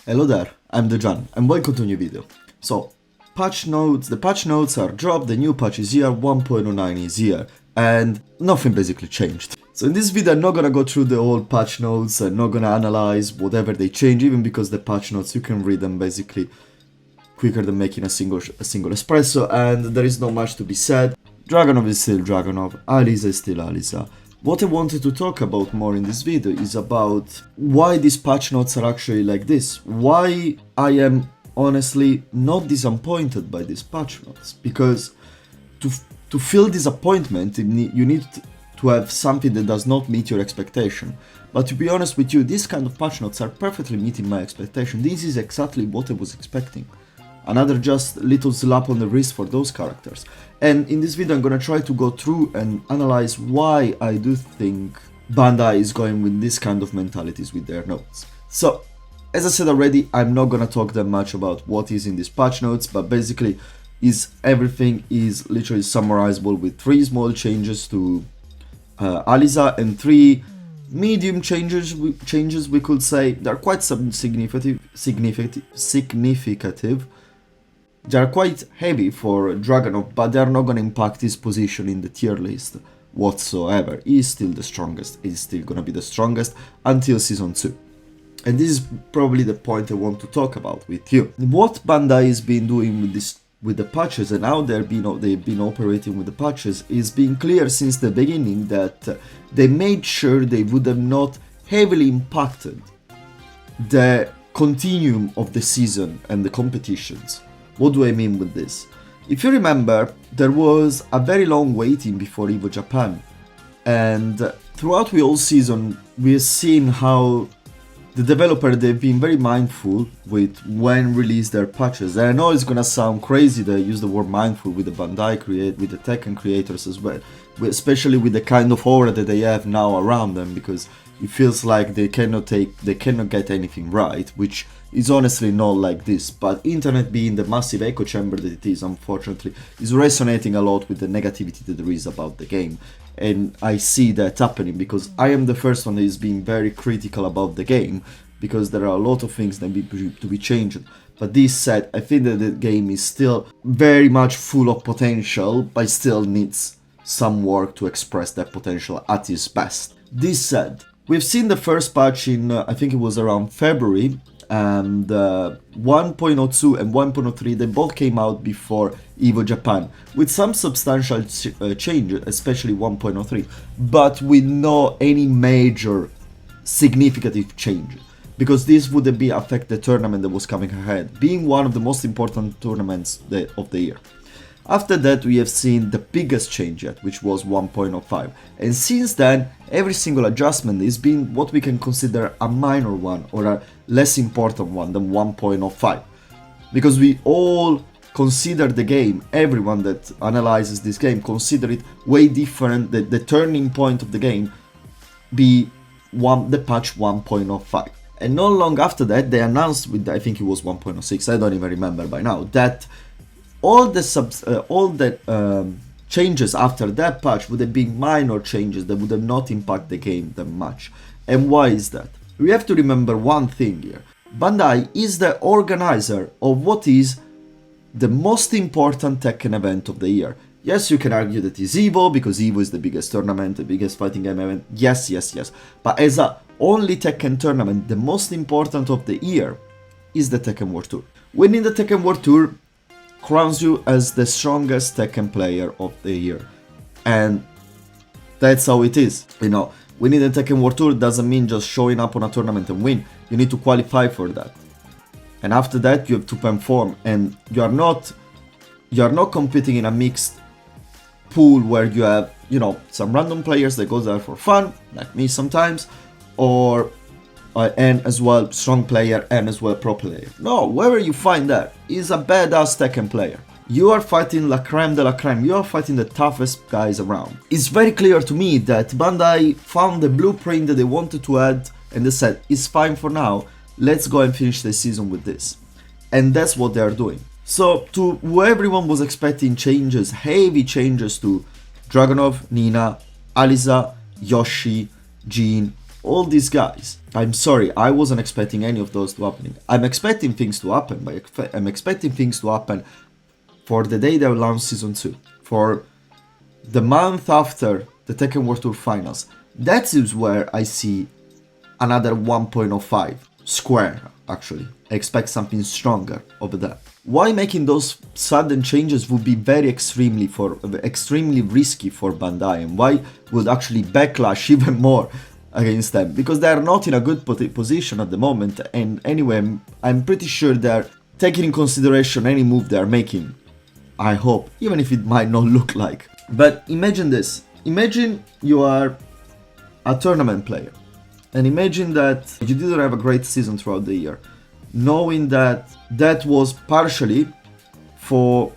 Hello there, I'm Dejan and welcome to a new video. So, the patch notes are dropped, the new patch is here, 1.09 is here, and nothing basically changed. So in this video I'm not gonna go through the whole patch notes, I'm not gonna analyze whatever they change, even because the patch notes you can read them basically quicker than making a single espresso, and there is not much to be said. Dragunov is still Dragunov, Alisa is still Alisa. What I wanted to talk about more in this video is about why these patch notes are actually like this. Why I am honestly not disappointed by these patch notes. Because to feel disappointment, you need to have something that does not meet your expectation. But to be honest with you, these kind of patch notes are perfectly meeting my expectation. This is exactly what I was expecting. Another just little slap on the wrist for those characters. And in this video I'm gonna try to go through and analyze why I do think Bandai is going with this kind of mentalities with their notes. So, as I said already, I'm not gonna talk that much about what is in these patch notes, but basically everything is literally summarizable with 3 small changes to Alisa and 3 medium changes we could say. They're quite significant. They are quite heavy for Dragunov, but they are not going to impact his position in the tier list whatsoever. He is still the strongest. He's still going to be the strongest until Season 2. And this is probably the point I want to talk about with you. What Bandai has been doing with the patches and how they've been operating with the patches is being clear since the beginning that they made sure they would have not heavily impacted the continuum of the season and the competitions. What do I mean with this? If you remember, there was a very long waiting before EVO Japan, and throughout the whole season we've seen how the developer, they've been very mindful with when release their patches. And I know it's gonna sound crazy that I use the word mindful with the Bandai with the Tekken creators as well, especially with the kind of aura that they have now around them, because it feels like they cannot get anything right, which is honestly not like this. But internet, being the massive echo chamber that it is, unfortunately, is resonating a lot with the negativity that there is about the game. And I see that happening because I am the first one that is being very critical about the game, because there are a lot of things that need to be changed. But this said, I think that the game is still very much full of potential, but still needs some work to express that potential at its best. This said, we've seen the first patch in, I think it was around February, and 1.02 and 1.03, they both came out before EVO Japan, with some substantial changes, especially 1.03, but with no any major significant change, because this would affect the tournament that was coming ahead, being one of the most important tournaments of the year. After that, we have seen the biggest change yet, which was 1.05. And since then, every single adjustment has been what we can consider a minor one or a less important one than 1.05. Because we all consider the game, everyone that analyzes this game, consider it way different, the turning point of the game be the patch 1.05. And not long after that, they announced with, I think it was 1.06, I don't even remember by now, that all the changes after that patch would have been minor changes that would have not impacted the game that much. And why is that? We have to remember one thing here. Bandai is the organizer of what is the most important Tekken event of the year. Yes, you can argue that it's EVO, because EVO is the biggest tournament, the biggest fighting game event. Yes. But as a only Tekken tournament, the most important of the year is the Tekken World Tour. Winning the Tekken World Tour crowns you as the strongest Tekken player of the year, and that's how it is. Winning the Tekken World Tour doesn't mean just showing up on a tournament and win. You need to qualify for that, and after that you have to perform. And you are not competing in a mixed pool where you have some random players that go there for fun, like me sometimes, or and as well strong player and as well pro player. No, wherever you find that is a badass Tekken player. You are fighting la creme de la creme, you are fighting the toughest guys around. It's very clear to me that Bandai found the blueprint that they wanted to add, and they said, it's fine for now, let's go and finish the season with this. And that's what they are doing. So to who everyone was expecting changes, heavy changes to Dragunov, Nina, Alisa, Yoshi, Jin, all these guys. I'm sorry, I wasn't expecting any of those to happen. I'm expecting things to happen, but I'm expecting things to happen for the day they launch Season 2, for the month after the Tekken World Tour Finals. That is where I see another 1.05 square, actually. I expect something stronger over there. Why making those sudden changes would be very extremely risky for Bandai, and why would actually backlash even more against them? Because they are not in a good position at the moment, and anyway, I'm pretty sure they're taking in consideration any move they're making. I hope, even if it might not look like. But imagine this. Imagine you are a tournament player, and imagine that you didn't have a great season throughout the year, knowing that that was partially for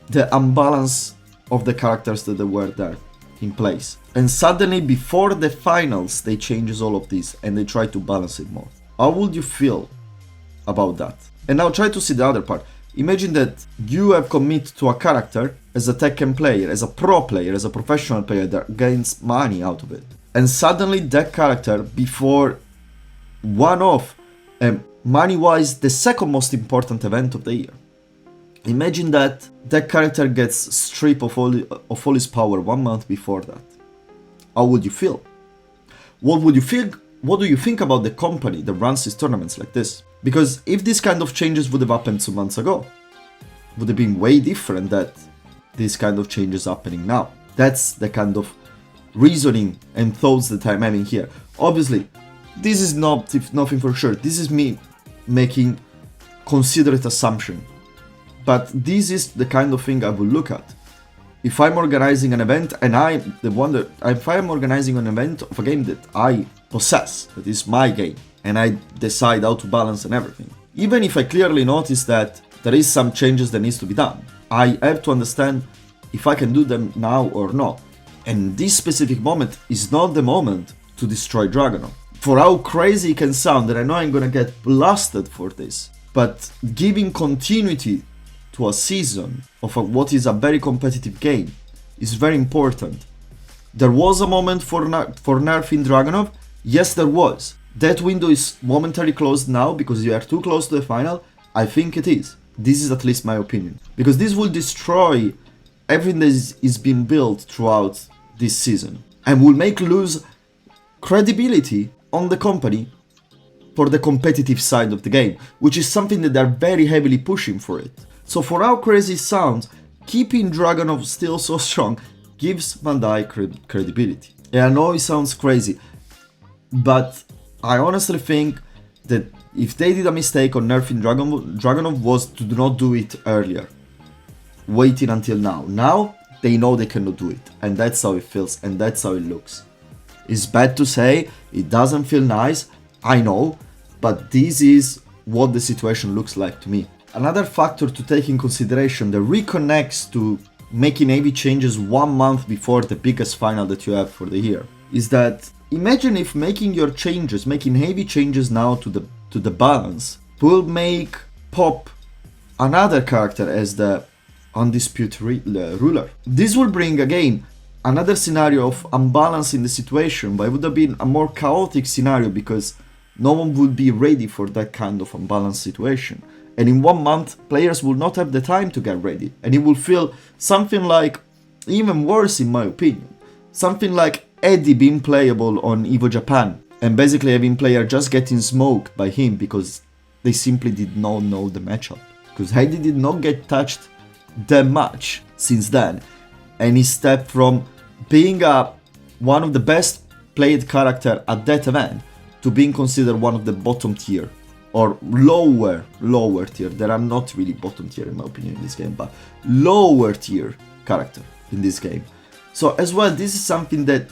the imbalance of the characters that were there in place. And suddenly, before the finals, they changes all of this and they try to balance it more. How would you feel about that? And now try to see the other part. Imagine that you have committed to a character as a Tekken player, as a pro player, as a professional player that gains money out of it. And suddenly that character, before one of, money-wise, the second most important event of the year. Imagine that that character gets stripped of all his power 1 month before that. How would you feel? What would you feel? What do you think about the company that runs these tournaments like this? Because if this kind of changes would have happened 2 months ago, it would have been way different that this kind of changes happening now. That's the kind of reasoning and thoughts that I'm having here. Obviously, this is nothing for sure. This is me making considerate assumption. But this is the kind of thing I will look at. If I'm organizing an event and if I'm organizing an event of a game that I possess, that is my game, and I decide how to balance and everything. Even if I clearly notice that there is some changes that needs to be done, I have to understand if I can do them now or not. And this specific moment is not the moment to destroy Dragunov. For how crazy it can sound, and I know I'm gonna get blasted for this, but giving continuity to a season of what is a very competitive game is very important. There was a moment for nerfing Dragunov. Yes, there was. That window is momentarily closed now because you are too close to the final. I think it is. This is at least my opinion. Because this will destroy everything that is being built throughout this season and will make lose credibility on the company for the competitive side of the game, which is something that they're very heavily pushing for it. So for how crazy it sounds, keeping Dragunov still so strong gives Bandai credibility. And I know it sounds crazy, but I honestly think that if they did a mistake on nerfing Dragunov was to not do it earlier, waiting until now. Now they know they cannot do it, and that's how it feels, and that's how it looks. It's bad to say, it doesn't feel nice, I know, but this is what the situation looks like to me. Another factor to take in consideration that reconnects to making heavy changes 1 month before the biggest final that you have for the year is that imagine if making heavy changes now to the balance will make pop another character as the undisputed ruler. This will bring again another scenario of unbalance in the situation, but it would have been a more chaotic scenario because no one would be ready for that kind of unbalanced situation. And in 1 month, players will not have the time to get ready. And it will feel something like, even worse in my opinion, something like Eddie being playable on Evo Japan. And basically having player just getting smoked by him because they simply did not know the matchup. Because Eddie did not get touched that much since then. And he stepped from being one of the best played character at that event to being considered one of the bottom tier. Or lower tier. There are not really bottom tier in my opinion in this game, but lower tier character in this game. So as well, this is something that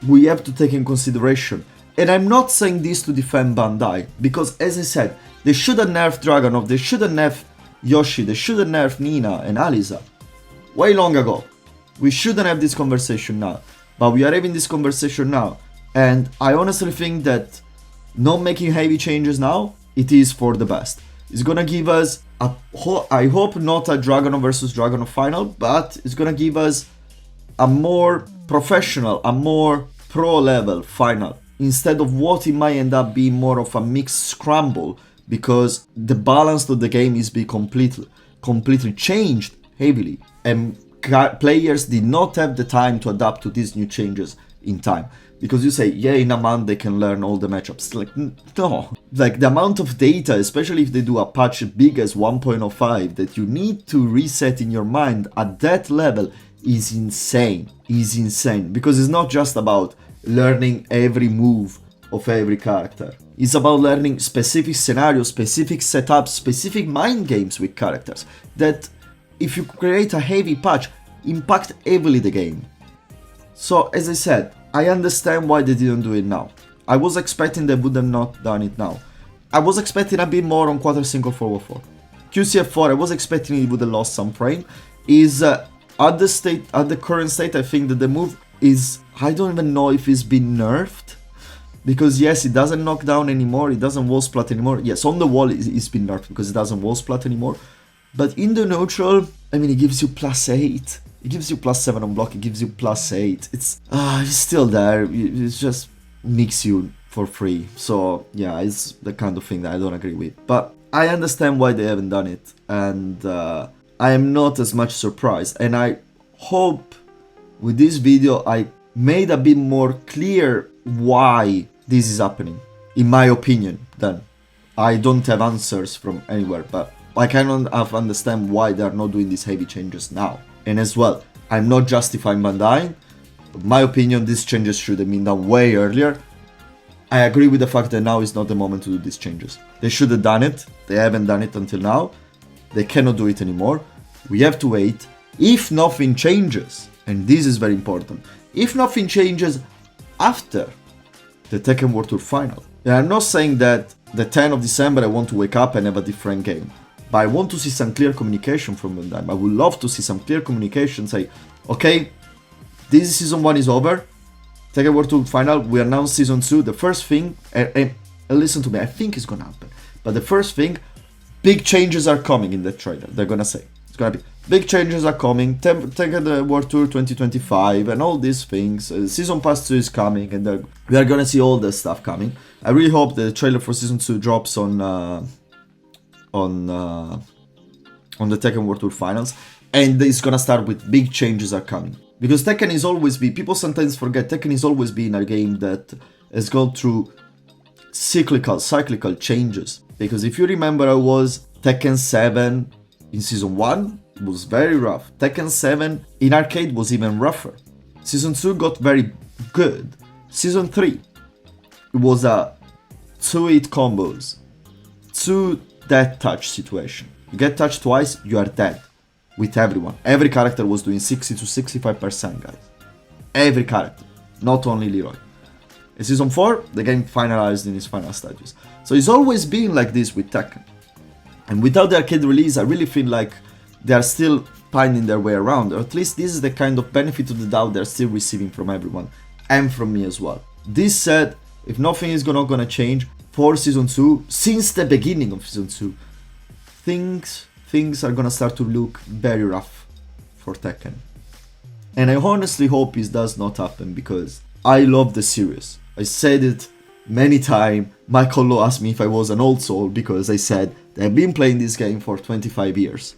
we have to take in consideration. And I'm not saying this to defend Bandai, because as I said, they should have nerfed Dragunov, they should have nerfed Yoshi, they should have nerfed Nina and Alisa way long ago. We shouldn't have this conversation now, but we are having this conversation now. And I honestly think that not making heavy changes now, it is for the best. It's gonna give us I hope not a Dragunov versus Dragunov final, but it's gonna give us a more professional, a more pro level final instead of what it might end up being more of a mixed scramble, because the balance of the game is be completely changed heavily, and players did not have the time to adapt to these new changes in time. Because you say, yeah, in a month they can learn all the matchups. Like, no. Like, the amount of data, especially if they do a patch big as 1.05, that you need to reset in your mind at that level is insane. Is insane. Because it's not just about learning every move of every character. It's about learning specific scenarios, specific setups, specific mind games with characters that, if you create a heavy patch, impact heavily the game. So, as I said, I understand why they didn't do it now. I was expecting they would have not done it now. I was expecting a bit more on Quarter Single 404. QCF4, I was expecting it would have lost some frame. Is at the current state, I think that the move is, I don't even know if it's been nerfed. Because yes, it doesn't knock down anymore, it doesn't wall splat anymore. Yes, on the wall it's been nerfed because it doesn't wall splat anymore. But in the neutral, I mean, it gives you +8. It gives you +7 on block, it gives you +8. It's still there, it just makes you for free. So yeah, it's the kind of thing that I don't agree with. But I understand why they haven't done it, and I am not as much surprised. And I hope with this video I made a bit more clear why this is happening. In my opinion, then. I don't have answers from anywhere, but I cannot understand why they are not doing these heavy changes now. And as well, I'm not justifying Bandai. In my opinion, these changes should have been done way earlier. I agree with the fact that now is not the moment to do these changes. They should have done it. They haven't done it until now. They cannot do it anymore. We have to wait. If nothing changes, and this is very important, if nothing changes after the Tekken World Tour final. And I'm not saying that the 10th of December I want to wake up and have a different game. But I want to see some clear communication from them. I would love to see some clear communication, say, okay, this season 1 is over, Tekken World Tour final, we announce season 2, the first thing, and listen to me, I think it's gonna happen, but the first thing, big changes are coming in the trailer, they're gonna say. It's gonna be, big changes are coming, Tekken World Tour 2025, and all these things, Season Pass 2 is coming, and we are gonna see all this stuff coming. I really hope the trailer for season 2 drops on the Tekken World Tour Finals, and it's gonna start with big changes are coming. Because Tekken is always people sometimes forget, Tekken is always been a game that has gone through cyclical changes. Because if you remember, I was Tekken 7 in Season 1, it was very rough. Tekken 7 in arcade was even rougher. Season 2 got very good. Season 3, it was a 2-hit combos, 2 death touch situation. You get touched twice, you are dead. With everyone. Every character was doing 60 to 65%, guys. Every character. Not only Leroy. In Season 4, the game finalized in its final stages. So it's always been like this with Tekken. And without the arcade release, I really feel like they are still finding their way around. Or at least this is the kind of benefit of the doubt they're still receiving from everyone. And from me as well. This said, if nothing is not gonna change for Season 2, since the beginning of Season 2, things are gonna start to look very rough for Tekken. And I honestly hope it does not happen, because I love the series. I said it many times. Michael asked me if I was an old soul, because I said that I've been playing this game for 25 years.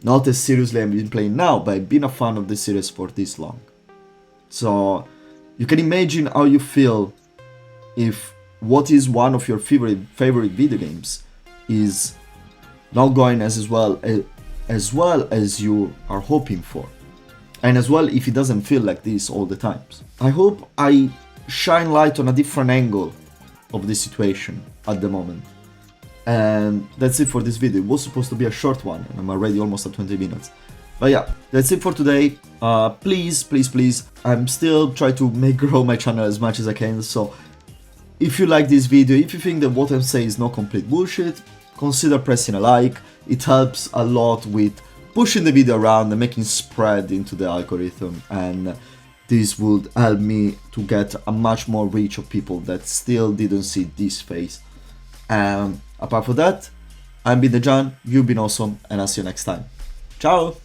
Not as seriously I've been playing now, but I've been a fan of the series for this long. So you can imagine how you feel if what is one of your favorite video games is not going as well as you are hoping for, and as well if it doesn't feel like this all the times. I hope I shine light on a different angle of this situation at the moment. And that's it for this video. It was supposed to be a short one, and I'm already almost at 20 minutes. But yeah, that's it for today. Please, I'm still trying to grow my channel as much as I can, so if you like this video, if you think that what I'm saying is not complete bullshit, consider pressing a like. It helps a lot with pushing the video around and making spread into the algorithm, and this would help me to get a much more reach of people that still didn't see this face. Apart from that, I've been the John, you've been awesome, and I'll see you next time. Ciao!